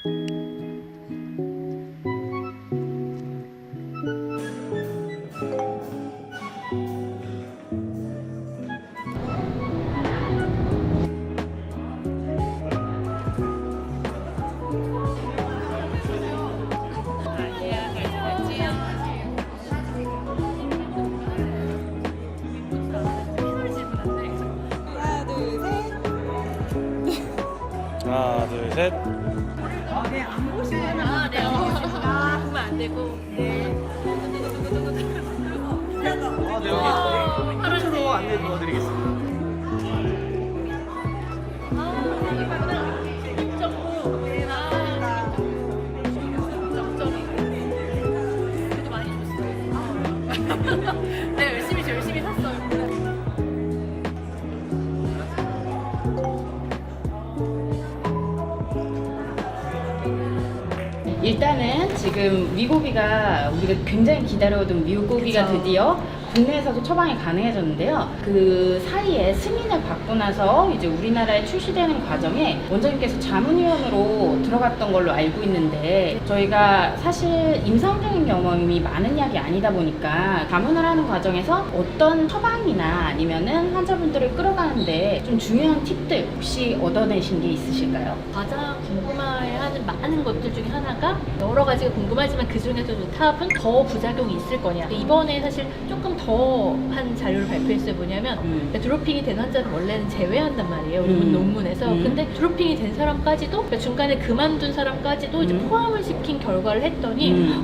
하나, 둘, 셋. 네, 안 보시면 네, 보면 안 되고. 네. 네, 여기 파란색 안내 도와드리겠습니다. 네, 열심히 샀어요. 일단은 지금 위고비가 우리가 굉장히 기다려오던 미고비가 그쵸. 드디어 국내에서도 처방이 가능해졌는데요. 그 사이에 승인을 받고 나서 이제 우리나라에 출시되는 과정에 원장님께서 자문위원으로 들어갔던 걸로 알고 있는데, 저희가 사실 임상적인 경험이 많은 약이 아니다 보니까 자문을 하는 과정에서 어떤 처방이나 아니면은 환자분들을 끌어가는데 좀 중요한 팁들 혹시 얻어내신 게 있으실까요? 가장 궁금해하는 많은 것들 중에 하나가, 여러 가지가 궁금하지만 그 중에서도 탑은 더 부작용이 있을 거냐. 이번에 사실 조금 더 한 자료를 발표했어요. 뭐냐면 드로핑이 된 환자를 원래는 제외한단 말이에요, 논문에서. 근데 드로핑이 된 사람까지도, 그러니까 중간에 그만둔 사람까지도 이제 포함을 시킨 결과를 했더니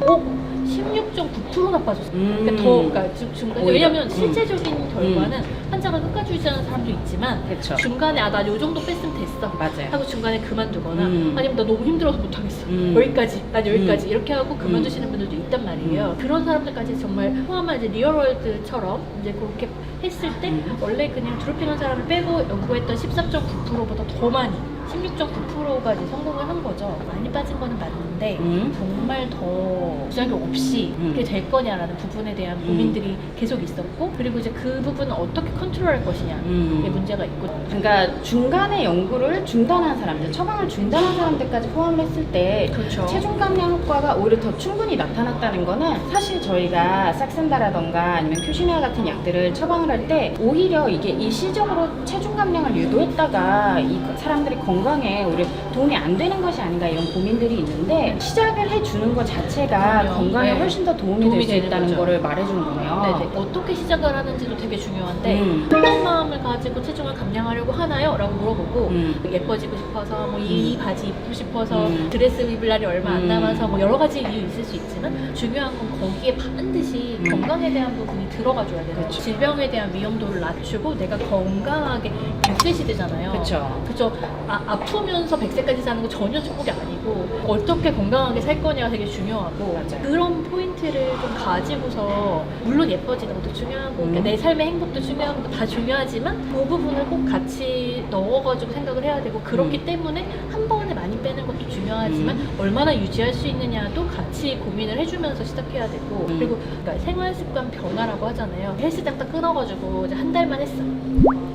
16.9%나 빠졌어요. 그러니까 그러니까 중간에, 왜냐면 실제적인 결과는 환자가 끝까지 유지하는 사람도 있지만, 그쵸. 중간에 나 요 정도 뺐으면 됐어 맞아요. 하고 중간에 그만두거나, 아니면 나 너무 힘들어서 못하겠어, 여기까지, 난 여기까지, 이렇게 하고 그만두시는 분들도 있단 말이에요. 그런 사람들까지 정말 포함한 이제 리얼월드처럼 이제 그렇게 했을 때 원래 그냥 드로핑한 사람을 빼고 연구했던 13.9%보다 더 많이, 16.9%까지 성공을 한 거죠. 많이 빠진 거는 맞는데 정말 더 부작용 없이 이게 될 거냐라는 부분에 대한 고민들이 계속 있었고, 그리고 이제 그 부분을 어떻게 컨트롤할 것이냐 게 문제가 있고. 그러니까 중간에 연구를 중단한 사람들, 처방을 중단한 사람들까지 포함을 했을 때 그렇죠. 체중 감량 효과가 오히려 더 충분히 나타났다는 거는, 사실 저희가 삭센다라던가 아니면 큐시네아 같은 약들을 처방을 할 때 오히려 이게 일시적으로 체중 감량을 유도했다가 이 사람들이 건강에 오히려 도움이 안 되는 것이 아닌가, 이런 고민들이 있는데, 시작을 해주는 것 자체가 그럼요. 건강에 네. 훨씬 더 도움이 될 도움이 수 되는 있다는 거죠. 거를 말해주는 거네요. 네네. 어떻게 시작을 하는지도 되게 중요한데, 어떤 마음을 가지고 체중을 감량하려고 하나요? 라고 물어보고, 예뻐지고 싶어서, 뭐 이 바지 입고 싶어서, 드레스 입을 날이 얼마 안 남아서, 뭐 여러 가지 이유 있을 수 있지만, 중요한 건 거기에 반드시 건강에 대한 부분이 들어가줘야 돼요. 그쵸. 질병에 대한 위험도를 낮추고 내가 건강하게 100세 시대잖아요. 그쵸. 그쵸. 아프면서 100세까지 사는 거 전혀 축복이 아니고, 어떻게 건강하게 살 거냐가 되게 중요하고, 맞아요. 그런 포인트를 좀 가지고서, 물론 예뻐지는 것도 중요하고, 그러니까 내 삶의 행복도 중요한 거 다 중요하지만 그 부분을 꼭 같이 넣어가지고 생각을 해야 되고, 그렇기 때문에 한 번에 많이 빼는 것도 중요하지만 얼마나 유지할 수 있느냐도 같이 고민을 해주면서 시작해야 되고, 그리고 그러니까 생활습관 변화라고 하잖아요. 헬스장 딱 끊어가지고 이제 한 달만 했어,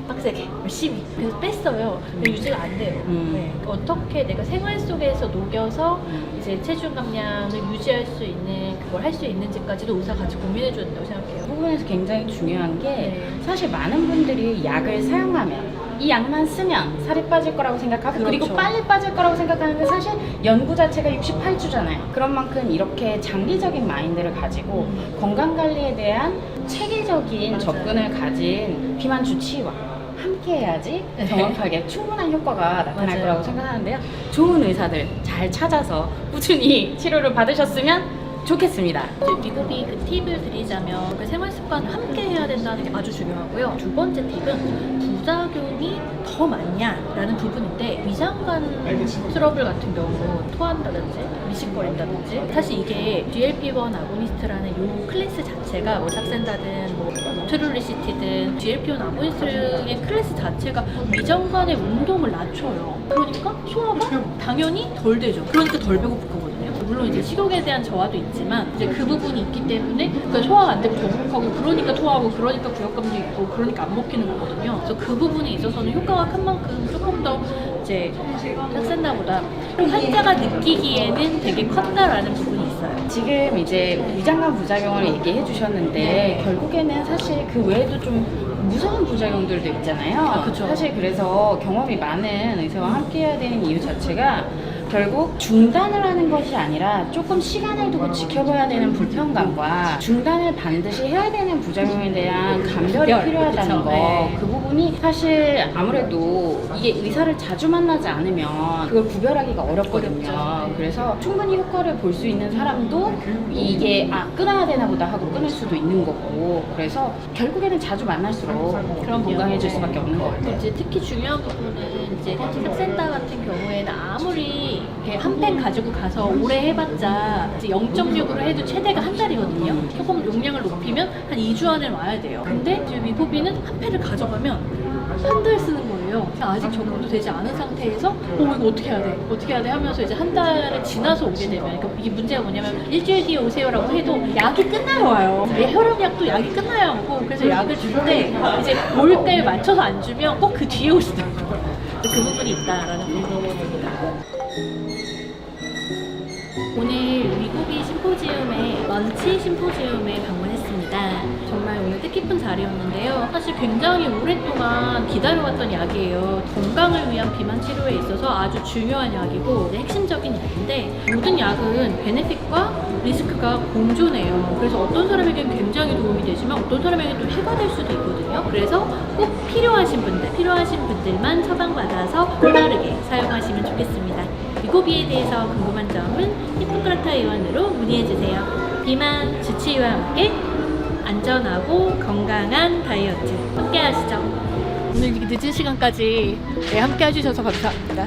빡세게 열심히, 그래서 뺐어요. 근데 유지가 안 돼요. 네. 어떻게 내가 생활 속에서 녹여서 이제 체중 감량을 유지할 수 있는, 그걸 할 수 있는지까지도 의사가 같이 고민해 줘야 된다고 생각해요. 그 부분에서 굉장히 중요한 게, 네. 사실 많은 분들이 약을 사용하면, 이 약만 쓰면 살이 빠질 거라고 생각하고, 그렇죠. 그리고 빨리 빠질 거라고 생각하는데, 사실 연구 자체가 68주잖아요. 그런 만큼 이렇게 장기적인 마인드를 가지고 건강관리에 대한 체계적인 맞아요. 접근을 가진 비만 주치의와 함께 해야지 네. 정확하게 충분한 효과가 나타날 맞아요. 거라고 생각하는데요. 좋은 의사들 잘 찾아서 꾸준히 치료를 받으셨으면 좋겠습니다. 미국이 그 팁을 드리자면, 그 생활습관을 함께 해야 된다는 게 아주 중요하고요. 두 번째 팁은 부작용이 더 많냐라는 부분인데, 위장관 트러블 같은 경우 토한다든지 미식거린다든지, 사실 이게 GLP-1 아고니스트라는 요 클래스 자체가, 뭐 삭센다든 뭐 트룰리시티든 GLP-1 아고니스트의 클래스 자체가 위장관의 운동을 낮춰요. 그러니까 소화가 당연히 덜 되죠. 그러니까 덜 배고플 거거든요. 물론 이제 식욕에 대한 저하도 있지만 이제 그 부분이 있기 때문에 그 소화가 안 되고 더부룩하고 그러니까 토하고 그러니까 구역감도 있고 그러니까 안 먹히는 거거든요. 그래서 그 부분에 있어서는 효과가 큰 만큼 조금 더 이제 삭센다보다 환자가 느끼기에는 되게 컸다라는 부분이 있어요. 지금 이제 위장관 부작용을 얘기해 주셨는데 결국에는 사실 그 외에도 좀 무서운 부작용들도 있잖아요. 아, 그쵸. 사실 그래서 경험이 많은 의사와 함께 해야 되는 이유 자체가 결국 중단을 하는 것이 아니라 조금 시간을 두고 지켜봐야 되는 불편감과 중단을 반드시 해야 되는 부작용에 대한 감별이 필요하다는 그쵸. 거. 네. 그 부분이 사실 아무래도 이게 의사를 자주 만나지 않으면 그걸 구별하기가 어렵거든요. 어렵죠. 그래서 충분히 효과를 볼 수 있는 사람도 이게 끊어야 되나 보다 하고 끊을 수도 있는 거고, 그래서 결국에는 자주 만날수록 그럼요. 건강해질 수밖에 없는 것 같아요. 이제 특히 중요한 부분은 이제 삭센다 같은 경우에는 아무리 이렇게 한 펜 가지고 가서 오래 해봤자 이제 0.6으로 해도 최대가 한 달이거든요. 조금 용량을 높이면 한 2주 안에 와야 돼요. 근데 이제 위고비는 한 펜을 가져가면 한 달 쓰는 거예요. 아직 적응도 되지 않은 상태에서 이거 어떻게 해야 돼? 어떻게 해야 돼? 하면서 이제 한 달을 지나서 오게 되면 그러니까 이게 문제가 뭐냐면 일주일 뒤에 오세요라고 해도 약이 끝나야 와요. 혈압약도 약이 끝나야 오고, 그래서 약을 줄 때 이제 올 때에 맞춰서 안 주면 꼭 그 뒤에 오시더라고요. 그 부분이 있다라는 부분이 있습니다. 오늘 위고비 심포지움에 런치 심포지움에 방문했습니다. 정말 오늘 뜻깊은 자리였는데요. 사실 굉장히 오랫동안 기다려왔던 약이에요. 건강을 위한 비만 치료에 있어서 아주 중요한 약이고 핵심적인 약인데, 모든 약은 베네핏과 리스크가 공존해요. 그래서 어떤 사람에게는 굉장히 도움이 되지만 어떤 사람에게는 또 해가 될 수도 있거든요. 그래서 꼭 필요하신 분들만 처방받아서 올바르게 사용하시면 좋겠습니다. 위고비에 대해서 궁금한 점은 히포크라타 의원으로 문의해주세요. 비만 주치의와 함께 안전하고 건강한 다이어트 함께 하시죠. 오늘 이렇게 늦은 시간까지 함께 해주셔서 감사합니다.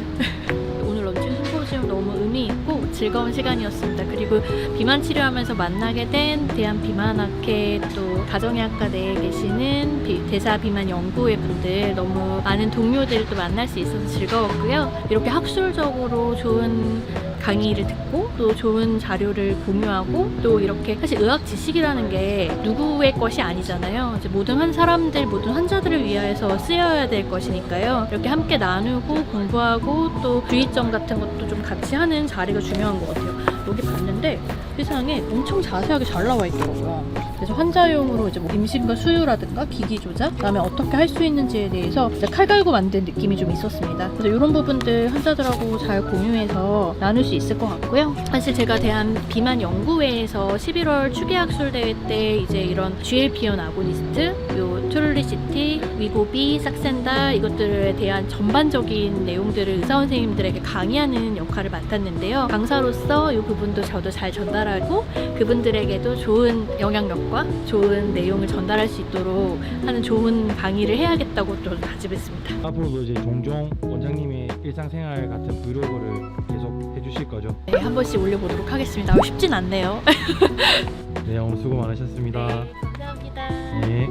오늘 런치 심포지움 너무 의미 있고 즐거운 시간이었습니다. 그리고 비만 치료하면서 만나게 된 대한비만학회 또 가정의학과 내에 계시는 대사 비만 연구회 분들, 너무 많은 동료들도 만날 수 있어서 즐거웠고요. 이렇게 학술적으로 좋은 강의를 듣고 또 좋은 자료를 공유하고 또 이렇게 사실 의학 지식이라는 게 누구의 것이 아니잖아요. 이제 모든 사람들, 모든 환자들을 위해서 쓰여야 될 것이니까요. 이렇게 함께 나누고 공부하고 또 주의점 같은 것도 좀 같이 하는 자리가 중요한 것 같아요. 여기 봤는데 세상에 엄청 자세하게 잘 나와 있더라고요. 그래서 환자용으로 이제 뭐 임신과 수유라든가 기기 조작, 그다음에 어떻게 할 수 있는지에 대해서 칼 갈고 만든 느낌이 좀 있었습니다. 그래서 이런 부분들 환자들하고 잘 공유해서 나눌 수 있을 것 같고요. 사실 제가 대한 비만 연구회에서 11월 추계학술 대회 때 이제 이런 GLP-1 아고니스트, 요 트룰리시티, 위고비, 삭센다 이것들에 대한 전반적인 내용들을 의사 선생님들에게 강의하는 역할을 맡았는데요. 강사로서 이 부분도 저도 잘 전달하고 그분들에게도 좋은 영향력과 좋은 내용을 전달할 수 있도록 하는 좋은 강의를 해야겠다고 좀 다짐했습니다. 앞으로도 이제 종종 원장님의 일상생활 같은 브이로그를 계속 해주실 거죠? 네, 한 번씩 올려보도록 하겠습니다. 쉽진 않네요. 네, 오늘 수고 많으셨습니다. 감사합니다. 네.